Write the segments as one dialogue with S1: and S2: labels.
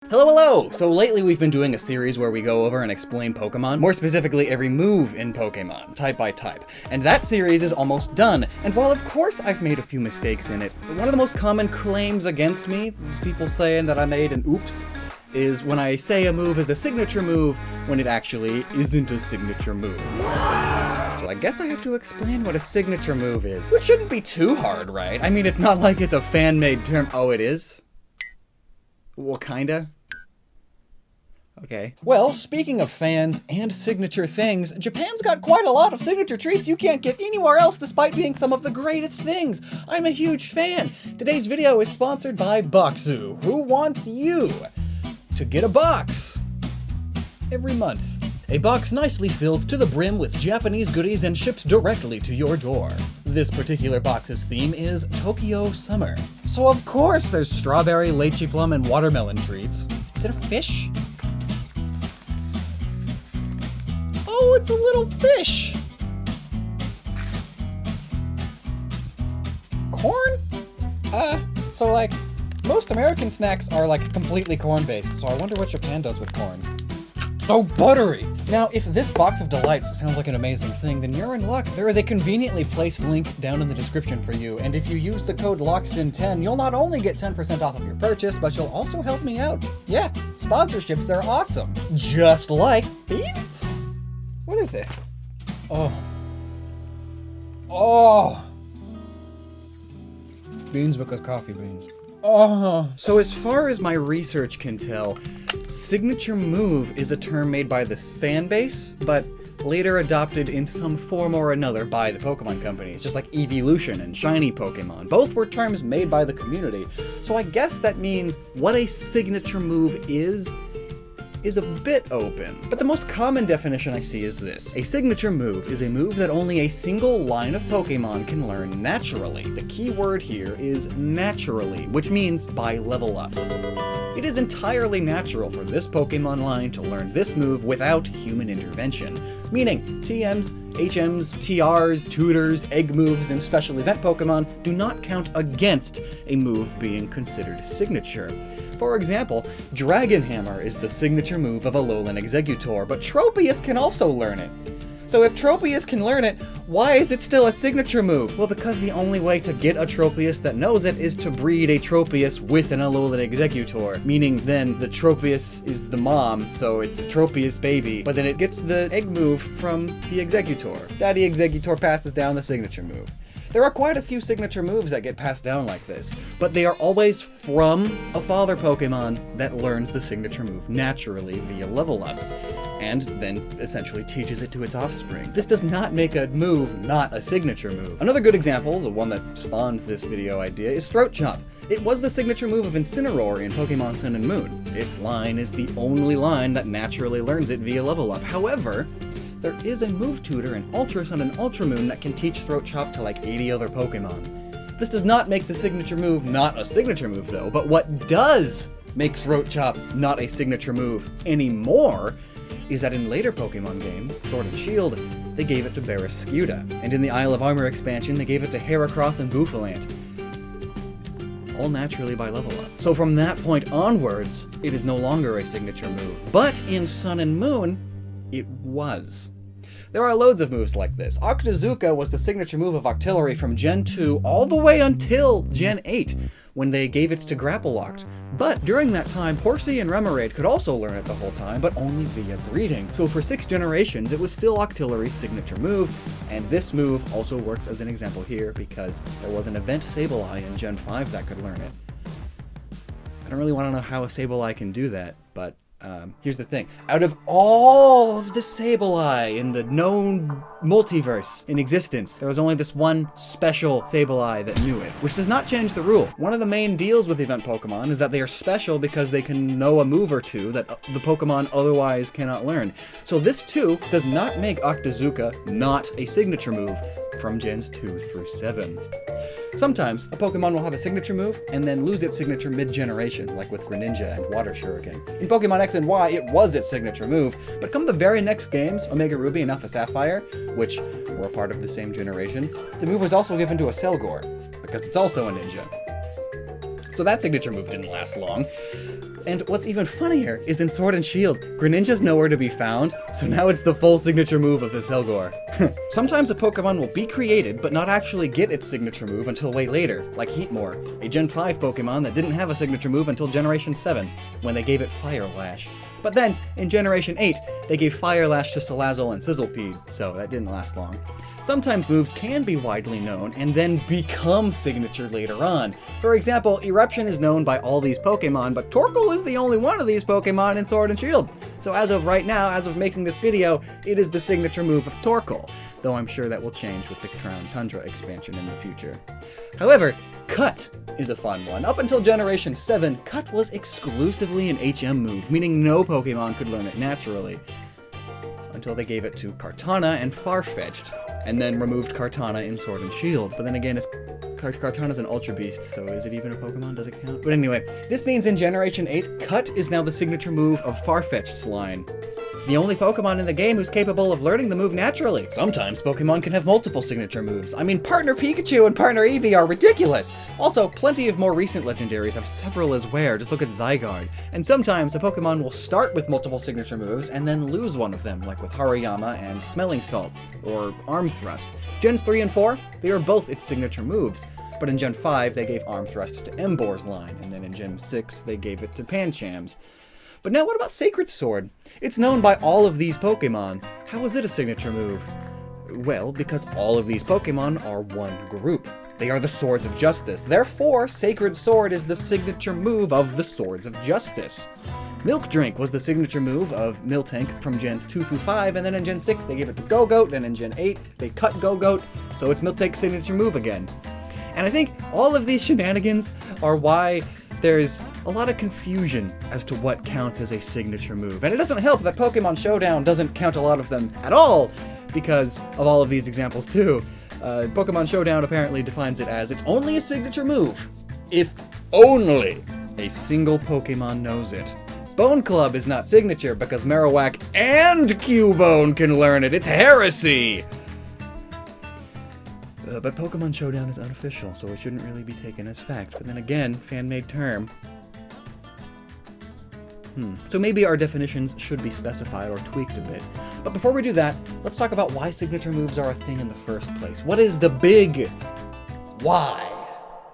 S1: Hello! So lately we've been doing a series where we go over and explain Pokemon, more specifically every move in Pokemon, type by type. And that series is almost done, and while of course I've made a few mistakes in it, one of the most common claims against me, is people saying that I made an oops, is when I say a move is a signature move, when it actually isn't a signature move. So I guess I have to explain what a signature move is, which shouldn't be too hard, right? I mean, it's not like it's a fan-made term. Oh, it is? Well, kinda. Okay. Well, speaking of fans and signature things, Japan's got quite a lot of signature treats you can't get anywhere else despite being some of the greatest things. I'm a huge fan. Today's video is sponsored by Boxu, who wants you to get a box every month. A box nicely filled to the brim with Japanese goodies and shipped directly to your door. This particular box's theme is Tokyo Summer. So of course there's strawberry, lychee plum, and watermelon treats. Is it a fish? Oh, it's a little fish! Corn? So like, most American snacks are like completely corn-based, so I wonder what Japan does with corn. So buttery! Now, if this box of delights sounds like an amazing thing, then you're in luck. There is a conveniently placed link down in the description for you, and if you use the code Lockstin10, you'll not only get 10% off of your purchase, but you'll also help me out. Yeah, sponsorships are awesome. Just like beans? What is this? Oh. Beans because coffee beans. So as far as my research can tell, signature move is a term made by this fan base, but later adopted in some form or another by the Pokemon companies, just like Evolution and Shiny Pokemon. Both were terms made by the community, so I guess that means what a signature move is a bit open. But the most common definition I see is this. A signature move is a move that only a single line of Pokemon can learn naturally. The key word here is naturally, which means by level up. It is entirely natural for this Pokemon line to learn this move without human intervention, meaning TMs, HMs, TRs, tutors, egg moves, and special event Pokemon do not count against a move being considered signature. For example, Dragon Hammer is the signature move of Alolan Exeggutor, but Tropius can also learn it. So if Tropius can learn it, why is it still a signature move? Well, because the only way to get a Tropius that knows it is to breed a Tropius with an Alolan Exeggutor, meaning then the Tropius is the mom, so it's a Tropius baby, but then it gets the egg move from the Exeggutor. Daddy Exeggutor passes down the signature move. There are quite a few signature moves that get passed down like this, but they are always from a father Pokemon that learns the signature move naturally via level up, and then essentially teaches it to its offspring. This does not make a move not a signature move. Another good example, the one that spawned this video idea, is Throat Chop. It was the signature move of Incineroar in Pokemon Sun and Moon. Its line is the only line that naturally learns it via level up. However, there is a move tutor in Ultra Sun and Ultra Moon that can teach Throat Chop to like 80 other Pokemon. This does not make the signature move not a signature move though, but what does make Throat Chop not a signature move anymore is that in later Pokemon games, Sword and Shield, they gave it to Barraskewda, and in the Isle of Armor expansion, they gave it to Heracross and Bouffalant. All naturally by level up. So from that point onwards, it is no longer a signature move. But in Sun and Moon, it was. There are loads of moves like this. Octazooka was the signature move of Octillery from Gen 2 all the way until Gen 8, when they gave it to Grapple-Locked. But during that time, Horsea and Remoraid could also learn it the whole time, but only via breeding. So for 6 generations, it was still Octillery's signature move, and this move also works as an example here because there was an event Sableye in Gen 5 that could learn it. I don't really want to know how a Sableye can do that, but here's the thing. Out of all of the Sableye in the known multiverse in existence, there was only this one special Sableye that knew it, which does not change the rule. One of the main deals with event Pokemon is that they are special because they can know a move or two that the Pokemon otherwise cannot learn. So this too does not make Octazooka not a signature move from Gens 2 through 7. Sometimes, a Pokemon will have a signature move and then lose its signature mid-generation, like with Greninja and Water Shuriken. In Pokemon X and Y, it was its signature move, but come the very next games, Omega Ruby and Alpha Sapphire, which were a part of the same generation, the move was also given to a Selgor, because it's also a ninja. So that signature move didn't last long. And what's even funnier is in Sword and Shield, Greninja's nowhere to be found, so now it's the full signature move of this Helgor. Sometimes a Pokemon will be created, but not actually get its signature move until way later, like Heatmor, a Gen 5 Pokemon that didn't have a signature move until Generation 7, when they gave it Fire Lash. But then, in Generation 8, they gave Fire Lash to Salazzle and Sizzlipede, so that didn't last long. Sometimes moves can be widely known and then become signature later on. For example, Eruption is known by all these Pokemon, but Torkoal is the only one of these Pokemon in Sword and Shield. So as of right now, as of making this video, it is the signature move of Torkoal, though I'm sure that will change with the Crown Tundra expansion in the future. However, Cut is a fun one. Up until Generation 7, Cut was exclusively an HM move, meaning no Pokemon could learn it naturally. Until they gave it to Kartana and Farfetch'd, and then removed Kartana in Sword and Shield. But then again, Kartana's an Ultra Beast, so is it even a Pokemon? Does it count? But anyway, this means in Generation 8, Cut is now the signature move of Farfetch'd's line. It's the only Pokemon in the game who's capable of learning the move naturally. Sometimes Pokemon can have multiple signature moves. I mean, Partner Pikachu and Partner Eevee are ridiculous! Also, plenty of more recent legendaries have several as well, just look at Zygarde. And sometimes a Pokemon will start with multiple signature moves and then lose one of them, like with Hariyama and Smelling Salts, or Arm Thrust. Gens 3 and 4, they are both its signature moves. But in Gen 5, they gave Arm Thrust to Embor's line, and then in Gen 6, they gave it to Pancham's. But now what about Sacred Sword? It's known by all of these Pokemon. How is it a signature move? Well, because all of these Pokemon are one group. They are the Swords of Justice. Therefore, Sacred Sword is the signature move of the Swords of Justice. Milk Drink was the signature move of Miltank from Gens 2 through 5, and then in Gen 6 they gave it to Go-Goat, and in Gen 8 they cut Go-Goat, so it's Miltank's signature move again. And I think all of these shenanigans are why there's a lot of confusion as to what counts as a signature move. And it doesn't help that Pokemon Showdown doesn't count a lot of them at all because of all of these examples too. Pokemon Showdown apparently defines it as it's only a signature move if only a single Pokemon knows it. Bone Club is not signature because Marowak and Cubone can learn it. It's heresy! But Pokemon Showdown is unofficial, so it shouldn't really be taken as fact. But then again, fan-made term. So maybe our definitions should be specified or tweaked a bit. But before we do that, let's talk about why signature moves are a thing in the first place. What is the big why?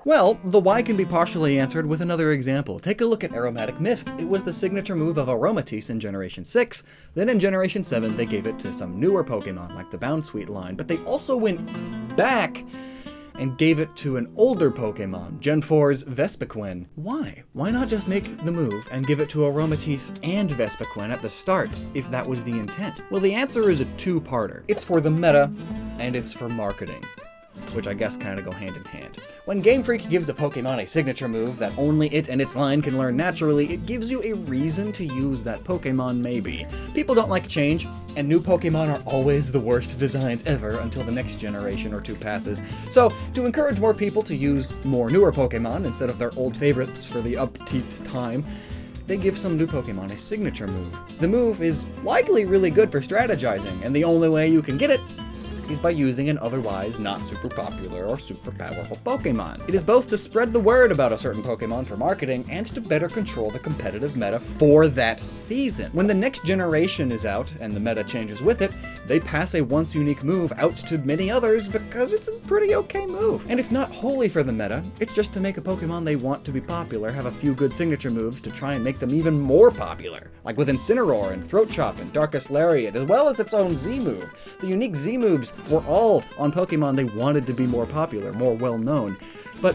S1: Well, the why can be partially answered with another example. Take a look at Aromatic Mist. It was the signature move of Aromatisse in Generation 6. Then in Generation 7, they gave it to some newer Pokemon, like the Bounsweet line. But they also went back and gave it to an older Pokemon, Gen 4's Vespiquen. Why? Why not just make the move and give it to Aromatisse and Vespiquen at the start, if that was the intent? Well, the answer is a two-parter. It's for the meta, and it's for marketing, which I guess kind of go hand in hand. When Game Freak gives a Pokemon a signature move that only it and its line can learn naturally, it gives you a reason to use that Pokemon maybe. People don't like change, and new Pokemon are always the worst designs ever until the next generation or two passes. So, to encourage more people to use more newer Pokemon instead of their old favorites for the upkeep time, they give some new Pokemon a signature move. The move is likely really good for strategizing, and the only way you can get it is by using an otherwise not super popular or super powerful Pokemon. It is both to spread the word about a certain Pokemon for marketing and to better control the competitive meta for that season. When the next generation is out and the meta changes with it, they pass a once unique move out to many others because it's a pretty okay move. And if not wholly for the meta, it's just to make a Pokemon they want to be popular have a few good signature moves to try and make them even more popular. Like with Incineroar and Throat Chop and Darkest Lariat, as well as its own Z move. The unique Z moves were all on Pokemon they wanted to be more popular, more well-known. But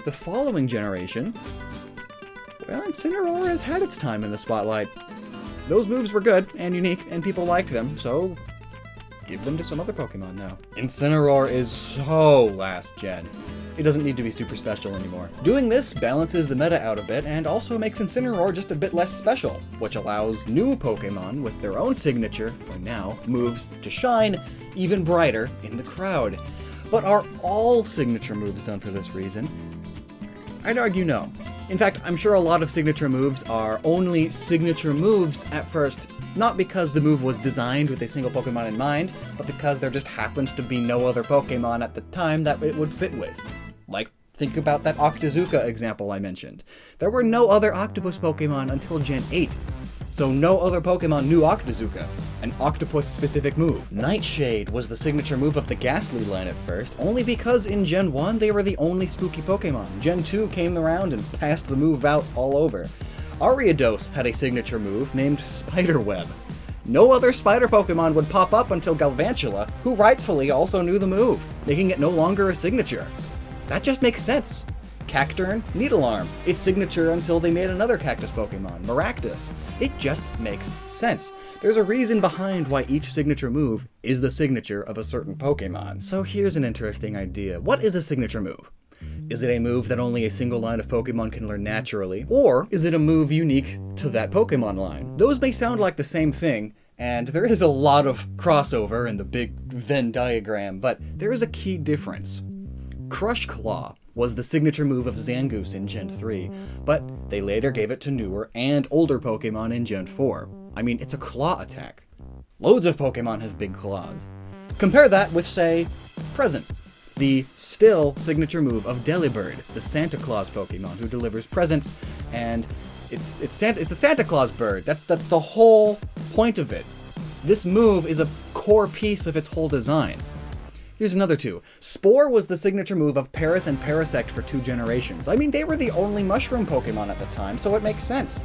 S1: the following generation, well, Incineroar has had its time in the spotlight. Those moves were good and unique, and people liked them, so give them to some other Pokemon now. Incineroar is so last gen. It doesn't need to be super special anymore. Doing this balances the meta out a bit and also makes Incineroar just a bit less special, which allows new Pokemon with their own signature, for now, moves to shine even brighter in the crowd. But are all signature moves done for this reason? I'd argue no. In fact, I'm sure a lot of signature moves are only signature moves at first, not because the move was designed with a single Pokemon in mind, but because there just happens to be no other Pokemon at the time that it would fit with. Like, Think about that Octazooka example I mentioned. There were no other octopus Pokemon until Gen 8. So no other Pokemon knew Octazooka, an octopus-specific move. Nightshade was the signature move of the Ghastly line at first, only because in Gen 1 they were the only spooky Pokemon. Gen 2 came around and passed the move out all over. Ariados had a signature move named Spiderweb. No other spider Pokemon would pop up until Galvantula, who rightfully also knew the move, making it no longer a signature. That just makes sense. Cacturne, Needlearm, its signature until they made another cactus Pokemon, Maractus. It just makes sense. There's a reason behind why each signature move is the signature of a certain Pokemon. So here's an interesting idea. What is a signature move? Is it a move that only a single line of Pokemon can learn naturally? Or is it a move unique to that Pokemon line? Those may sound like the same thing, and there is a lot of crossover in the big Venn diagram, but there is a key difference. Crush Claw was the signature move of Zangoose in Gen 3, but they later gave it to newer and older Pokemon in Gen 4. I mean, it's a claw attack. Loads of Pokemon have big claws. Compare that with, say, Present, the still signature move of Delibird, the Santa Claus Pokemon who delivers presents, and it's a Santa Claus bird. That's the whole point of it. This move is a core piece of its whole design. Here's another two. Spore was the signature move of Paris and Parasect for 2 generations. I mean, they were the only mushroom Pokemon at the time, so it makes sense.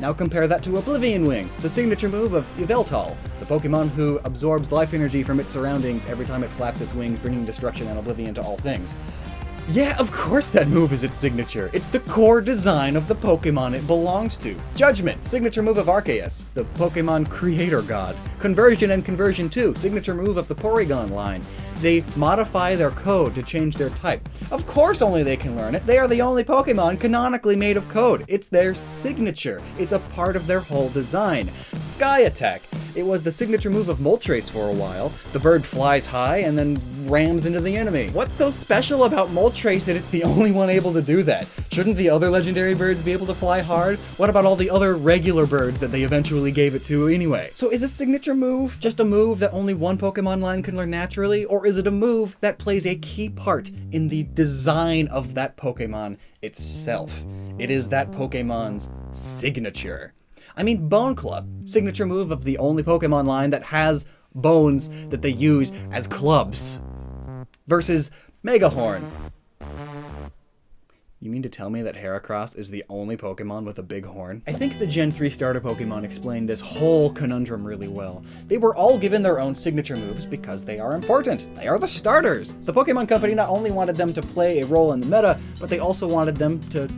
S1: Now compare that to Oblivion Wing, the signature move of Yveltal, the Pokemon who absorbs life energy from its surroundings every time it flaps its wings, bringing destruction and oblivion to all things. Yeah, of course that move is its signature. It's the core design of the Pokemon it belongs to. Judgment, signature move of Arceus, the Pokemon creator god. Conversion and Conversion 2, signature move of the Porygon line. They modify their code to change their type. Of course only they can learn it. They are the only Pokemon canonically made of code. It's their signature. It's a part of their whole design. Sky Attack. It was the signature move of Moltres for a while. The bird flies high and then rams into the enemy. What's so special about Moltres that it's the only one able to do that? Shouldn't the other legendary birds be able to fly hard? What about all the other regular birds that they eventually gave it to anyway? So is a signature move just a move that only one Pokemon line can learn naturally? Or is it a move that plays a key part in the design of that Pokemon itself? It is that Pokemon's signature. I mean, Bone Club, signature move of the only Pokemon line that has bones that they use as clubs. Versus Megahorn. You mean to tell me that Heracross is the only Pokemon with a big horn? I think the Gen 3 starter Pokemon explained this whole conundrum really well. They were all given their own signature moves because they are important. They are the starters. The Pokemon Company not only wanted them to play a role in the meta, but they also wanted them to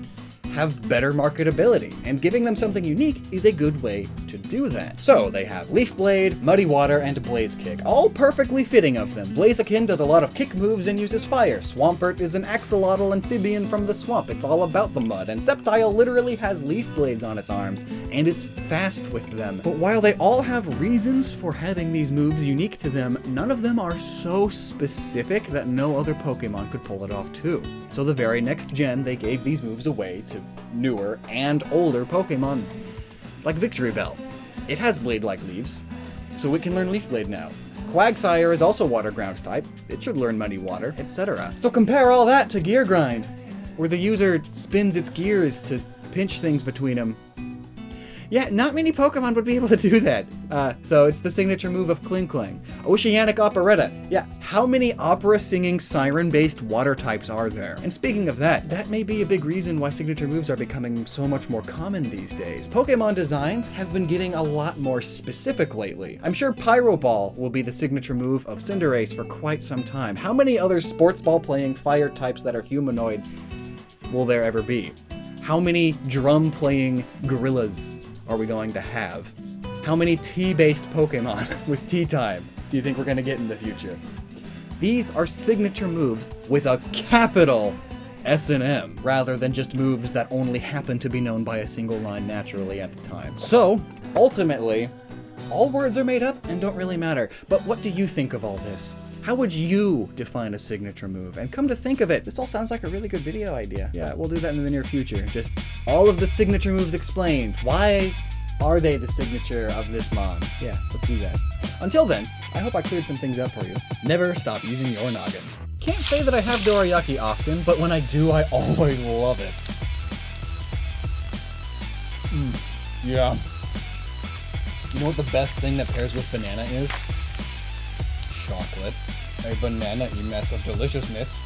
S1: have better marketability, and giving them something unique is a good way to do that. So they have Leaf Blade, Muddy Water, and Blaze Kick, all perfectly fitting of them. Blaziken does a lot of kick moves and uses fire. Swampert is an axolotl amphibian from the swamp. It's all about the mud, and Sceptile literally has leaf blades on its arms, and it's fast with them. But while they all have reasons for having these moves unique to them, none of them are so specific that no other Pokemon could pull it off too. So the very next gen, they gave these moves away to newer and older Pokemon, like Victory Bell. It has blade-like leaves, so it can learn Leaf Blade now. Quagsire is also Water Ground type. It should learn Muddy Water, etc. So compare all that to Gear Grind, where the user spins its gears to pinch things between them. Yeah, not many Pokemon would be able to do that. So it's the signature move of Klinklang. Oceanic Operetta. Yeah, how many opera-singing siren-based water types are there? And speaking of that, that may be a big reason why signature moves are becoming so much more common these days. Pokemon designs have been getting a lot more specific lately. I'm sure Pyro Ball will be the signature move of Cinderace for quite some time. How many other sports ball playing fire types that are humanoid will there ever be? How many drum playing gorillas are we going to have? How many tea-based Pokemon with tea time do you think we're going to get in the future? These are signature moves with a capital S&M, rather than just moves that only happen to be known by a single line naturally at the time. So, ultimately, all words are made up and don't really matter. But what do you think of all this? How would you define a signature move? And come to think of it, this all sounds like a really good video idea. Yeah, we'll do that in the near future. Just all of the signature moves explained. Why are they the signature of this mon? Yeah, let's do that. Until then, I hope I cleared some things up for you. Never stop using your noggin. can't say that I have dorayaki often, but when I do, I always love it. Yeah. You know what the best thing that pairs with banana is? Chocolate. A banana-y mess of deliciousness.